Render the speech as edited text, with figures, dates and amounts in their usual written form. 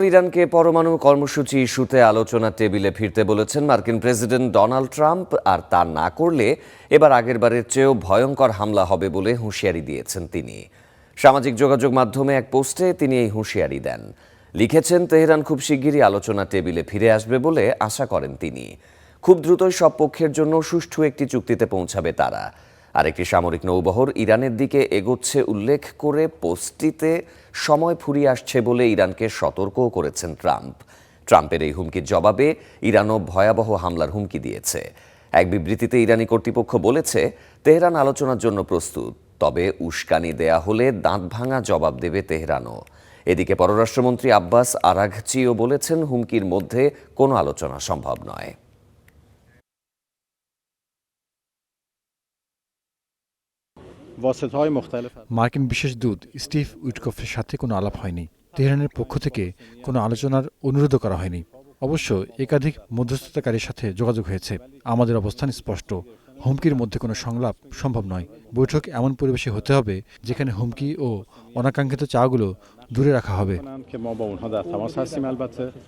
ইরানকে পরমাণু কর্মসূচি ইস্যুতে আলোচনার টেবিলে ফিরতে বলেছেন মার্কিন প্রেসিডেন্ট ডোনাল্ড ট্রাম্প। আর তা না করলে এবার আগেরবারের চেয়েও ভয়ঙ্কর হামলা হবে বলে হুঁশিয়ারি দিয়েছেন তিনি। সামাজিক যোগাযোগ মাধ্যমে এক পোস্টে তিনি এই হুঁশিয়ারি দেন। লিখেছেন, তেহরান খুব শিগগিরই আলোচনা টেবিলে ফিরে আসবে বলে আশা করেন তিনি। খুব দ্রুতই সব পক্ষের জন্য সুষ্ঠু একটি চুক্তিতে পৌঁছাবে তারা। আরেকটি সামরিক নৌবহর ইরানের দিকে এগোচ্ছে উল্লেখ করে পোস্টটিতে সময় ফুরিয়ে আসছে বলে ইরানকে সতর্কও করেছেন ট্রাম্প। ট্রাম্পের এই হুমকির জবাবে ইরানও ভয়াবহ হামলার হুমকি দিয়েছে। এক বিবৃতিতে ইরানি কর্তৃপক্ষ বলেছে, তেহরান আলোচনার জন্য প্রস্তুত, তবে উস্কানি দেয়া হলে দাঁতভাঙা জবাব দেবে তেহরানও। এদিকে পররাষ্ট্রমন্ত্রী আব্বাস আরাঘচিও বলেছেন, হুমকির মধ্যে কোনো আলোচনা সম্ভব নয়। মার্কিন বিশেষ দূত স্টিভ উইটকফের সাথে কোনো আলাপ হয়নি। তেহরানের পক্ষ থেকে কোনো আলোচনার অনুরোধও করা হয়নি। অবশ্য একাধিক মধ্যস্থতাকারীর সাথে যোগাযোগ হয়েছে। আমাদের অবস্থান স্পষ্ট, হুমকির মধ্যে কোনো সংলাপ সম্ভব নয়। বৈঠক এমন পরিবেশে হতে হবে যেখানে হুমকি ও অনাকাঙ্ক্ষিত চাওয়াগুলো দূরে রাখা হবে।